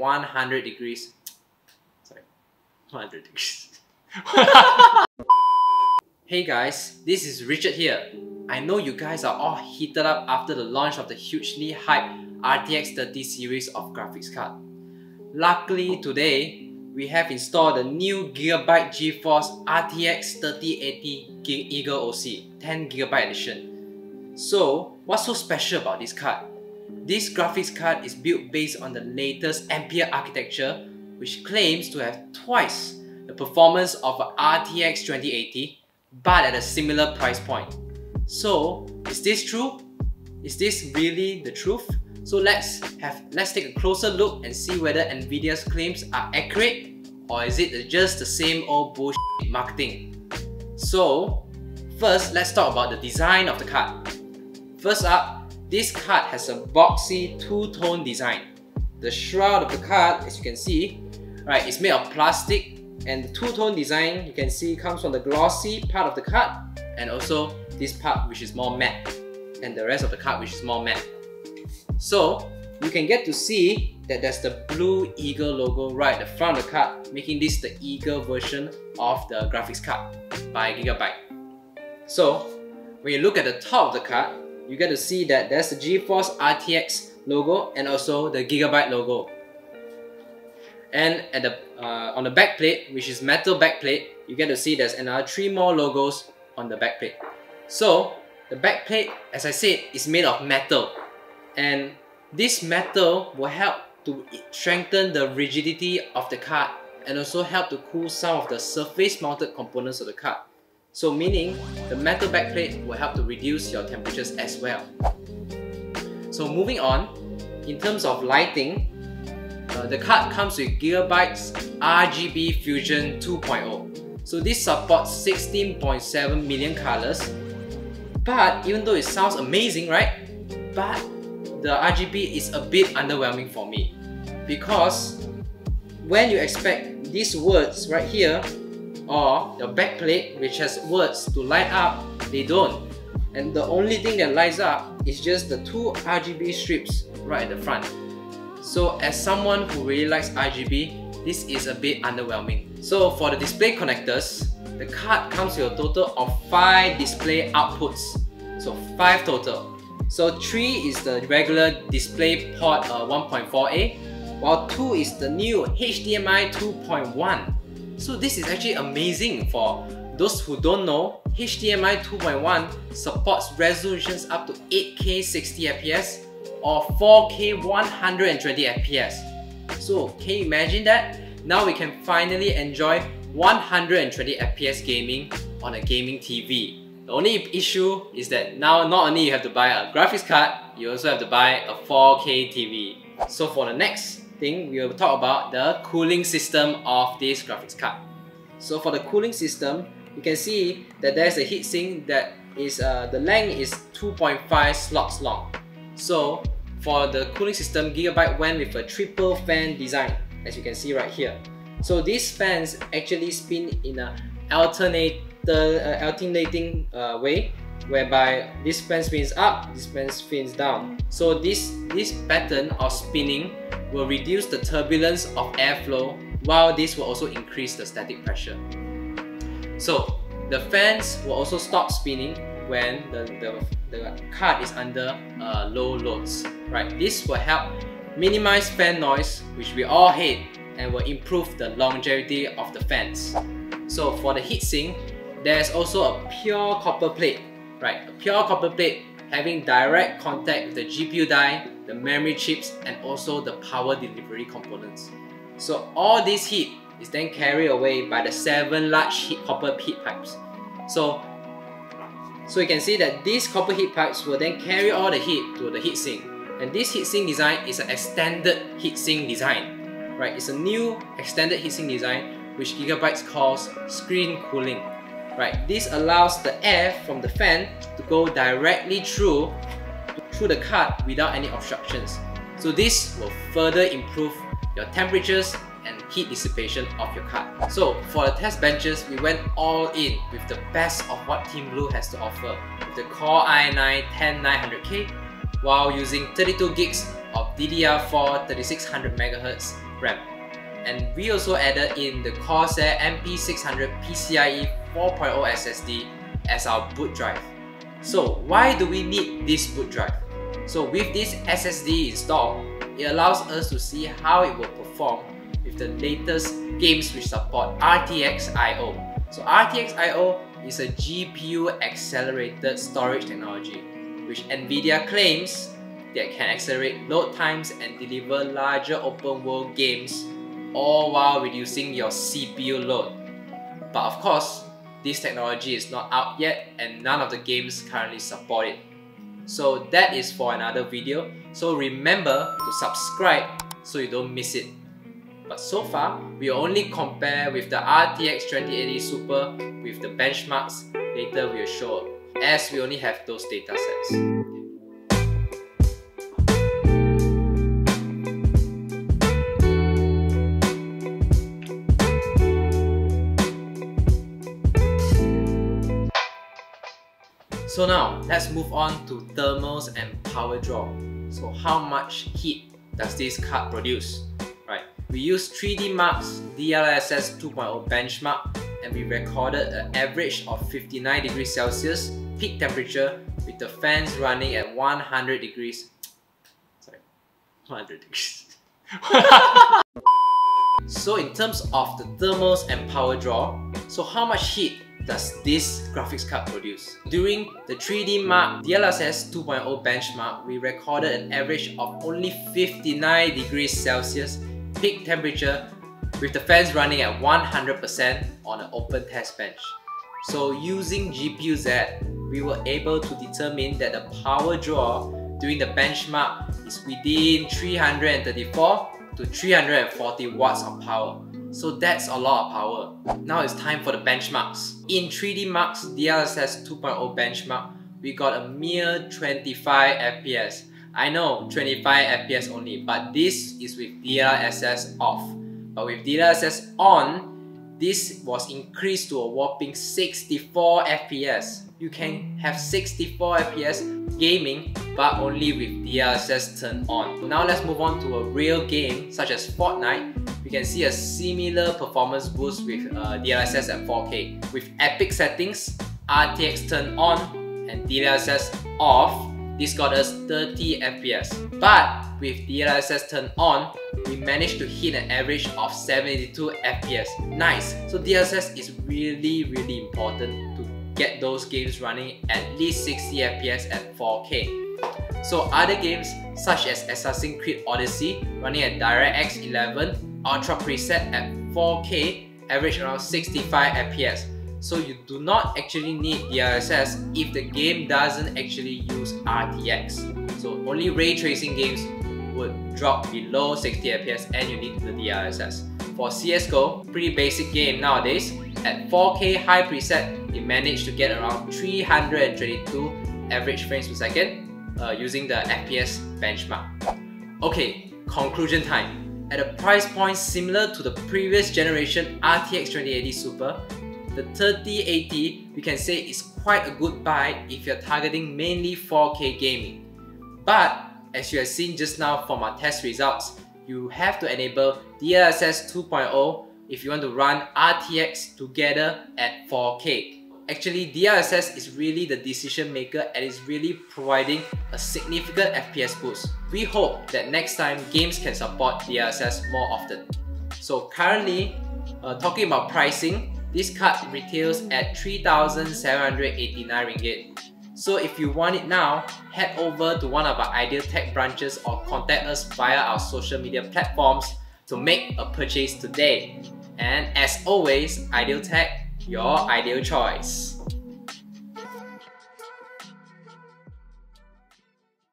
100 degrees. Sorry, 100 degrees. Hey guys, this is Richard here. I know you guys are all heated up after the launch of the hugely hyped RTX 30 series of graphics card. Luckily today, we have installed the new Gigabyte GeForce RTX 3080 Eagle OC 10GB edition. So, what's so special about this card? This graphics card is built based on the latest Ampere architecture, which claims to have twice the performance of an RTX 2080, but at a similar price point. So, is this true? Is this really the truth? So let's take a closer look and see whether Nvidia's claims are accurate, or is it just the same old bullshit marketing? So, first let's talk about the design of the card. First up, this card has a boxy two-tone design. The shroud of the card, as you can see, right, is made of plastic, and the two-tone design you can see comes from the glossy part of the card and also this part which is more matte, and the rest of the card which is more matte. So you can get to see that there's the blue eagle logo right at the front of the card, making this the eagle version of the graphics card by Gigabyte. So when you look at the top of the card, you get to see that there's the GeForce RTX logo and also the Gigabyte logo. And at the on the back plate, which is metal back plate, you get to see there's another 3 more logos on the back plate. So the back plate, as I said, is made of metal, and this metal will help to strengthen the rigidity of the card and also help to cool some of the surface mounted components of the card. So meaning the metal backplate will help to reduce your temperatures as well. So moving on, in terms of lighting, the card comes with Gigabyte's RGB Fusion 2.0. So this supports 16.7 million colors. But even though it sounds amazing, right? But the RGB is a bit underwhelming for me, because when you expect these words right here or the backplate which has words to light up, they don't. And the only thing that lights up is just the 2 RGB strips right at the front. So as someone who really likes RGB, this is a bit underwhelming. So for the display connectors, the card comes with a total of 5 display outputs. So 5 total. So 3 is the regular display port 1.4a, while 2 is the new HDMI 2.1. So this is actually amazing. For those who don't know, HDMI 2.1 supports resolutions up to 8K 60fps or 4K 120fps. So can you imagine that? Now we can finally enjoy 120fps gaming on a gaming TV. The only issue is that now not only you have to buy a graphics card, you also have to buy a 4K TV. So for the next thing, we will talk about the cooling system of this graphics card. So for the cooling system, you can see that there's a heatsink that is the length is 2.5 slots long. So for the cooling system, Gigabyte went with a triple fan design, as you can see right here. So these fans actually spin in an alternating way, whereby this fan spins up, this fan spins down. So this pattern of spinning will reduce the turbulence of airflow, while this will also increase the static pressure. So the fans will also stop spinning when the card is under low loads. Right? This will help minimize fan noise, which we all hate, and will improve the longevity of the fans. So for the heatsink, there's also a pure copper plate, right? A pure copper plate having direct contact with the GPU die, the memory chips, and also the power delivery components. So all this heat is then carried away by the 7 large copper heat pipes. So you can see that these copper heat pipes will then carry all the heat to the heatsink. And this heatsink design is an extended heatsink design, right? It's a new extended heatsink design which Gigabyte calls screen cooling. Right, this allows the air from the fan to go directly through the card without any obstructions. So this will further improve your temperatures and heat dissipation of your card. So for the test benches, we went all in with the best of what Team Blue has to offer with the Core i9 10900K, while using 32 gigs of DDR4 3600MHz RAM. And we also added in the Corsair MP600 PCIe 4.0 SSD as our boot drive. So why do we need this boot drive? So with this SSD installed, it allows us to see how it will perform with the latest games which support RTX I/O. So RTX I/O is a GPU accelerated storage technology which Nvidia claims that can accelerate load times and deliver larger open world games, all while reducing your CPU load. But of course, this technology is not out yet and none of the games currently support it. So that is for another video. So remember to subscribe so you don't miss it. But so far, we only compare with the RTX 2080 Super with the benchmarks. Later we will show, as we only have those data sets. So now, let's move on to thermals and power draw. So how much heat does this card produce? Right, we use 3D Mark's Dlss 2.0 benchmark and we recorded an average of 59 degrees Celsius peak temperature with the fans running at 100 degrees. Sorry, 100 degrees. So in terms of the thermals and power draw, so how much heat does this graphics card produce? During the 3D Mark Dlss 2.0 benchmark, we recorded an average of only 59 degrees Celsius peak temperature with the fans running at 100% on an open test bench. So using GPU-Z, we were able to determine that the power draw during the benchmark is within 334 to 340 watts of power. So that's a lot of power. Now it's time for the benchmarks. In 3D Mark's Dlss 2.0 benchmark, we got a mere 25 FPS. I know, 25 FPS only, but this is with DLSS off. But with DLSS on, this was increased to a whopping 64 FPS. You can have 64 FPS gaming, but only with DLSS turned on. Now let's move on to a real game such as Fortnite. We can see a similar performance boost with DLSS at 4K. With epic settings, RTX turned on and DLSS off, this got us 30 FPS. But with DLSS turned on, we managed to hit an average of 72 FPS. Nice! So DLSS is really important to get those games running at least 60 FPS at 4K. So other games such as Assassin's Creed Odyssey running at DirectX 11 Ultra preset at 4K average around 65 FPS. So you do not actually need DLSS if the game doesn't actually use RTX. So only ray tracing games would drop below 60 FPS and you need the DLSS. For CSGO, pretty basic game nowadays, at 4K high preset, it managed to get around 322 average frames per second using the FPS benchmark. Okay, conclusion time. At a price point similar to the previous generation RTX 2080 Super, the 3080 we can say is quite a good buy if you're targeting mainly 4K gaming. But as you have seen just now from our test results, you have to enable DLSS 2.0 if you want to run RTX together at 4K. Actually, DLSS is really the decision maker and is really providing a significant FPS boost. We hope that next time games can support DLSS more often. So currently, talking about pricing, this card retails at 3,789 ringgit. So if you want it now, head over to one of our Ideal Tech branches or contact us via our social media platforms to make a purchase today. And as always, Ideal Tech, your ideal choice.